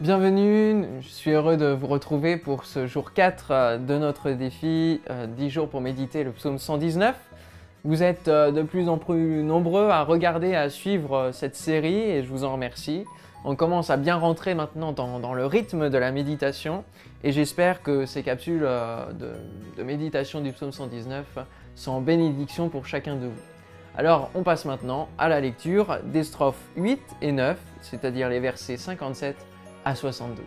Bienvenue, je suis heureux de vous retrouver pour ce jour 4 de notre défi 10 jours pour méditer le psaume 119. Vous êtes de plus en plus nombreux à regarder, à suivre cette série et je vous en remercie. On commence à bien rentrer maintenant dans le rythme de la méditation et j'espère que ces capsules de méditation du psaume 119 sont en bénédiction pour chacun de vous. Alors on passe maintenant à la lecture des strophes 8 et 9, c'est-à-dire les versets 57 à 72.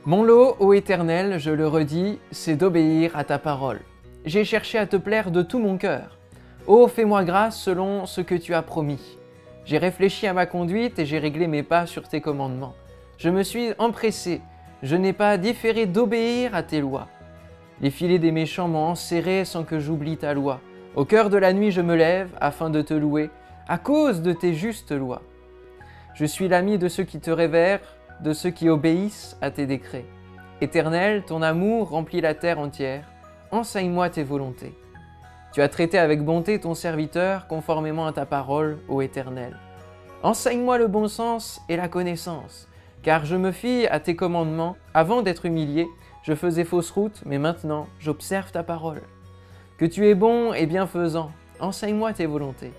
Mon lot, ô Éternel, je le redis, c'est d'obéir à ta parole. J'ai cherché à te plaire de tout mon cœur. Ô, fais-moi grâce selon ce que tu as promis. J'ai réfléchi à ma conduite et j'ai réglé mes pas sur tes commandements. Je me suis empressé, je n'ai pas différé d'obéir à tes lois. Les filets des méchants m'ont enserré sans que j'oublie ta loi. Au cœur de la nuit je me lève afin de te louer, à cause de tes justes lois. Je suis l'ami de ceux qui te révèrent, de ceux qui obéissent à tes décrets. Éternel, ton amour remplit la terre entière. Enseigne-moi tes volontés. Tu as traité avec bonté ton serviteur, conformément à ta parole, ô Éternel. Enseigne-moi le bon sens et la connaissance, car je me fie à tes commandements. Avant d'être humilié, je faisais fausse route, mais maintenant j'observe ta parole. Que tu es bon et bienfaisant, enseigne-moi tes volontés.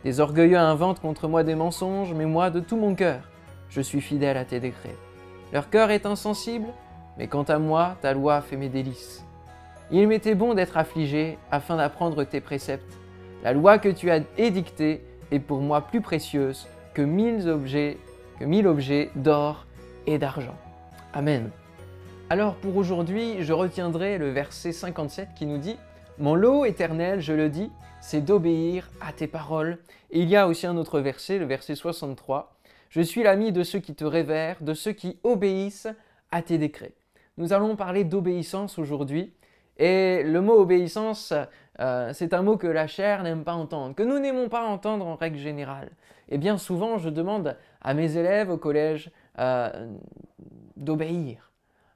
Les orgueilleux inventent contre moi des mensonges, mais moi, de tout mon cœur, je suis fidèle à tes décrets. Leur cœur est insensible, mais quant à moi, ta loi fait mes délices. Il m'était bon d'être affligé afin d'apprendre tes préceptes. La loi que tu as édictée est pour moi plus précieuse que mille objets d'or et d'argent. Amen. Alors pour aujourd'hui, je retiendrai le verset 57 qui nous dit « Mon lot éternel, je le dis, c'est d'obéir à tes paroles. » Et il y a aussi un autre verset, le verset 63. « Je suis l'ami de ceux qui te révèrent, de ceux qui obéissent à tes décrets. » Nous allons parler d'obéissance aujourd'hui. Et le mot obéissance, c'est un mot que la chair n'aime pas entendre, que nous n'aimons pas entendre en règle générale. Et bien souvent, je demande à mes élèves au collège d'obéir,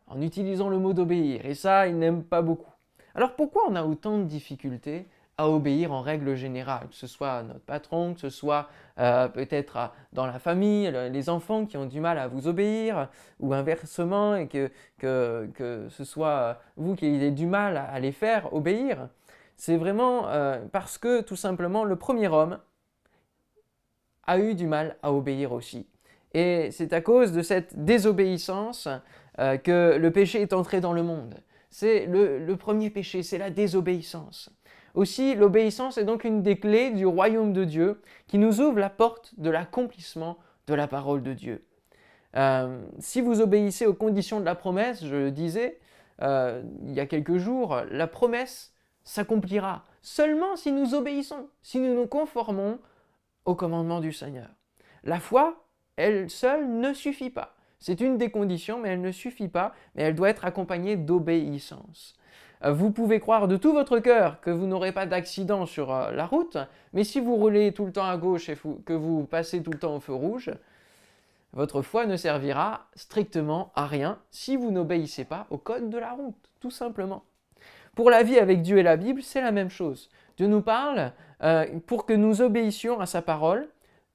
en utilisant le mot d'obéir. Et ça, ils n'aiment pas beaucoup. Alors pourquoi on a autant de difficultés à obéir en règle générale, que ce soit à notre patron, que ce soit peut-être dans la famille, les enfants qui ont du mal à vous obéir, ou inversement, et que ce soit vous qui ayez du mal à les faire obéir. C'est vraiment parce que tout simplement le premier homme a eu du mal à obéir aussi. Et c'est à cause de cette désobéissance que le péché est entré dans le monde. C'est le premier péché, c'est la désobéissance. Aussi, l'obéissance est donc une des clés du royaume de Dieu qui nous ouvre la porte de l'accomplissement de la parole de Dieu. Si vous obéissez aux conditions de la promesse, je le disais il y a quelques jours, la promesse s'accomplira seulement si nous obéissons, si nous nous conformons au commandement du Seigneur. La foi, elle seule, ne suffit pas. C'est une des conditions, mais elle ne suffit pas, mais elle doit être accompagnée d'obéissance. Vous pouvez croire de tout votre cœur que vous n'aurez pas d'accident sur la route, mais si vous roulez tout le temps à gauche et que vous passez tout le temps au feu rouge, votre foi ne servira strictement à rien si vous n'obéissez pas au code de la route, tout simplement. Pour la vie avec Dieu et la Bible, c'est la même chose. Dieu nous parle pour que nous obéissions à sa parole,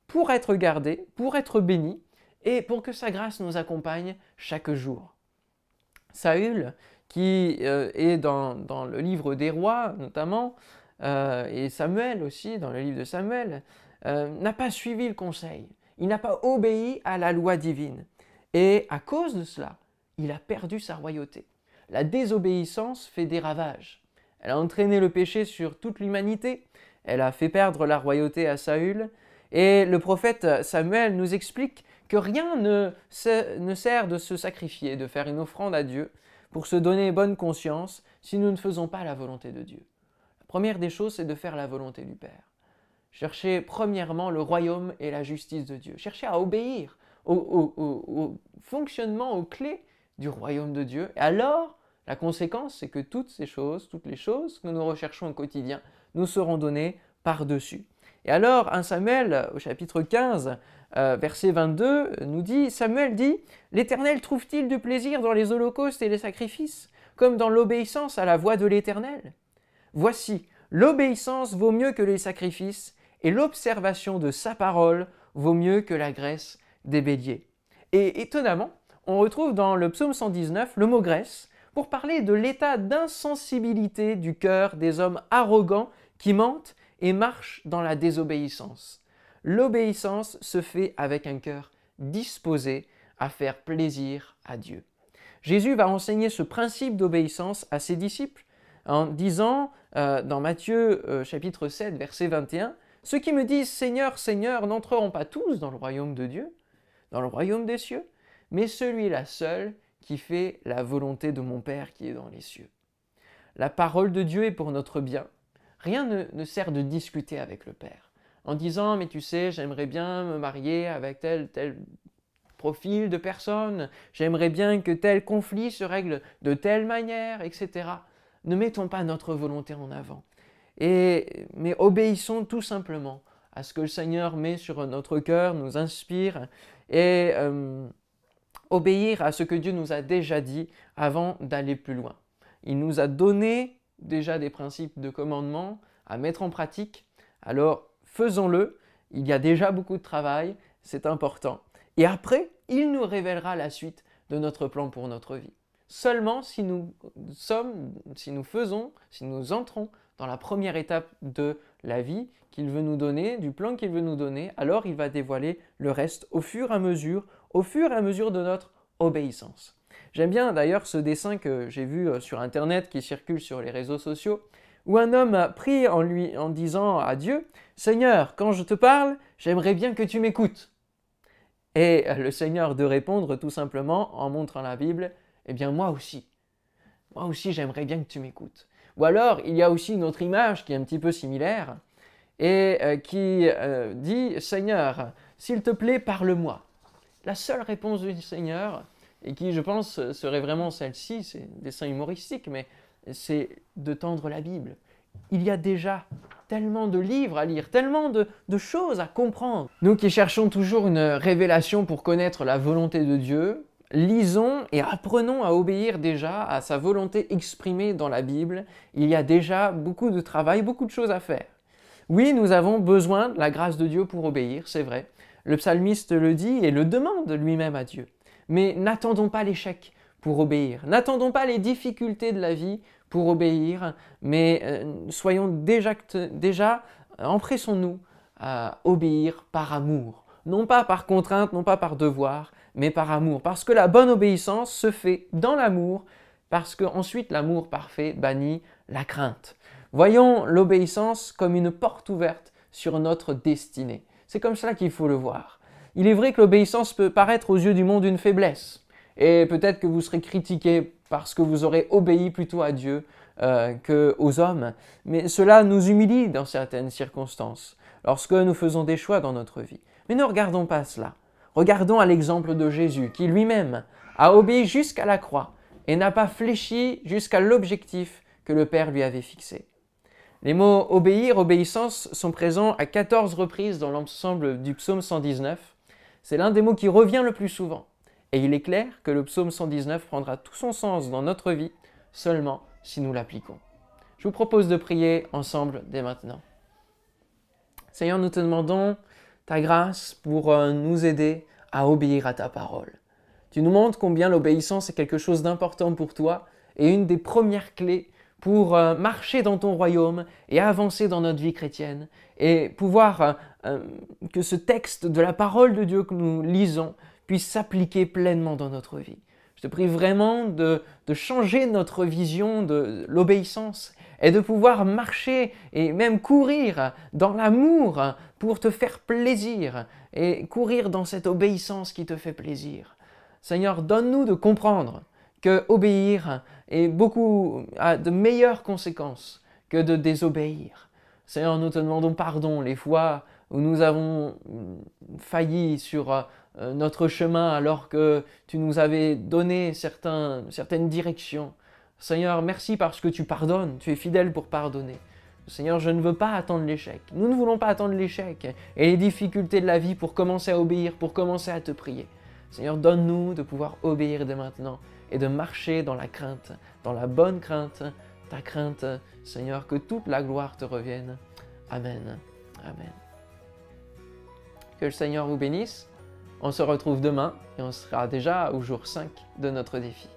pour être gardés, pour être bénis, et pour que sa grâce nous accompagne chaque jour. Saül, qui est dans le livre des rois notamment, et Samuel aussi, dans le livre de Samuel, n'a pas suivi le conseil. Il n'a pas obéi à la loi divine. Et à cause de cela, il a perdu sa royauté. La désobéissance fait des ravages. Elle a entraîné le péché sur toute l'humanité. Elle a fait perdre la royauté à Saül. Et le prophète Samuel nous explique que rien ne sert de se sacrifier, de faire une offrande à Dieu, pour se donner bonne conscience si nous ne faisons pas la volonté de Dieu. La première des choses, c'est de faire la volonté du Père. Cherchez premièrement le royaume et la justice de Dieu. Cherchez à obéir au fonctionnement, aux clés du royaume de Dieu. Et alors, la conséquence, c'est que toutes les choses que nous recherchons au quotidien, nous seront données par-dessus. Et alors, 1 Samuel, au chapitre 15, verset 22, nous dit, Samuel dit, « L'Éternel trouve-t-il du plaisir dans les holocaustes et les sacrifices, comme dans l'obéissance à la voix de l'Éternel ? Voici, l'obéissance vaut mieux que les sacrifices, et l'observation de sa parole vaut mieux que la graisse des béliers. Et étonnamment, on retrouve dans le psaume 119 le mot graisse pour parler de l'état d'insensibilité du cœur des hommes arrogants qui mentent et marchent dans la désobéissance. L'obéissance se fait avec un cœur disposé à faire plaisir à Dieu. Jésus va enseigner ce principe d'obéissance à ses disciples en disant dans Matthieu chapitre 7 verset 21, « Ceux qui me disent Seigneur, Seigneur n'entreront pas tous dans le royaume de Dieu, dans le royaume des cieux, mais celui-là seul qui fait la volonté de mon Père qui est dans les cieux. » La parole de Dieu est pour notre bien. Rien ne sert de discuter avec le Père en disant « mais tu sais, j'aimerais bien me marier avec tel profil de personne, j'aimerais bien que tel conflit se règle de telle manière, etc. » Ne mettons pas notre volonté en avant, mais obéissons tout simplement à ce que le Seigneur met sur notre cœur, nous inspire, et obéir à ce que Dieu nous a déjà dit avant d'aller plus loin. Il nous a donné déjà des principes de commandement à mettre en pratique, alors faisons-le, il y a déjà beaucoup de travail, c'est important. Et après, il nous révélera la suite de notre plan pour notre vie. Seulement si nous entrons dans la première étape de la vie qu'il veut nous donner, du plan qu'il veut nous donner, alors il va dévoiler le reste au fur et à mesure de notre obéissance. J'aime bien d'ailleurs ce dessin que j'ai vu sur internet qui circule sur les réseaux sociaux, où un homme prie en disant à Dieu « Seigneur, quand je te parle, j'aimerais bien que tu m'écoutes. » Et le Seigneur de répondre tout simplement en montrant la Bible « Eh bien moi aussi j'aimerais bien que tu m'écoutes. » Ou alors il y a aussi une autre image qui est un petit peu similaire et qui dit « Seigneur, s'il te plaît, parle-moi. » La seule réponse du Seigneur, et qui je pense serait vraiment celle-ci, c'est un dessin humoristique, mais c'est de tendre la Bible. Il y a déjà tellement de livres à lire, tellement de choses à comprendre. Nous qui cherchons toujours une révélation pour connaître la volonté de Dieu, lisons et apprenons à obéir déjà à sa volonté exprimée dans la Bible. Il y a déjà beaucoup de travail, beaucoup de choses à faire. Oui, nous avons besoin de la grâce de Dieu pour obéir, c'est vrai. Le psalmiste le dit et le demande lui-même à Dieu. Mais n'attendons pas l'échec pour obéir. N'attendons pas les difficultés de la vie pour obéir, mais soyons déjà empressons-nous à obéir par amour. Non pas par contrainte, non pas par devoir, mais par amour. Parce que la bonne obéissance se fait dans l'amour, parce qu'ensuite l'amour parfait bannit la crainte. Voyons l'obéissance comme une porte ouverte sur notre destinée. C'est comme cela qu'il faut le voir. Il est vrai que l'obéissance peut paraître aux yeux du monde une faiblesse. Et peut-être que vous serez critiqué parce que vous aurez obéi plutôt à Dieu qu'aux hommes. Mais cela nous humilie dans certaines circonstances, lorsque nous faisons des choix dans notre vie. Mais ne regardons pas cela. Regardons à l'exemple de Jésus, qui lui-même a obéi jusqu'à la croix et n'a pas fléchi jusqu'à l'objectif que le Père lui avait fixé. Les mots « obéir »,« obéissance » sont présents à 14 reprises dans l'ensemble du psaume 119. C'est l'un des mots qui revient le plus souvent. Et il est clair que le psaume 119 prendra tout son sens dans notre vie seulement si nous l'appliquons. Je vous propose de prier ensemble dès maintenant. Seigneur, nous te demandons ta grâce pour nous aider à obéir à ta parole. Tu nous montres combien l'obéissance est quelque chose d'important pour toi et une des premières clés pour marcher dans ton royaume et avancer dans notre vie chrétienne et pouvoir que ce texte de la parole de Dieu que nous lisons puisse s'appliquer pleinement dans notre vie. Je te prie vraiment de changer notre vision de l'obéissance et de pouvoir marcher et même courir dans l'amour pour te faire plaisir et courir dans cette obéissance qui te fait plaisir. Seigneur, donne-nous de comprendre que obéir a de meilleures conséquences que de désobéir. Seigneur, nous te demandons pardon les fois où nous avons failli sur notre chemin alors que tu nous avais donné certaines directions. Seigneur, merci parce que tu pardonnes, tu es fidèle pour pardonner. Seigneur, je ne veux pas attendre l'échec. Nous ne voulons pas attendre l'échec et les difficultés de la vie pour commencer à obéir, pour commencer à te prier. Seigneur, donne-nous de pouvoir obéir dès maintenant et de marcher dans la crainte, dans la bonne crainte, ta crainte, Seigneur, que toute la gloire te revienne. Amen. Amen. que le Seigneur vous bénisse. On se retrouve demain et on sera déjà au jour 5 de notre défi.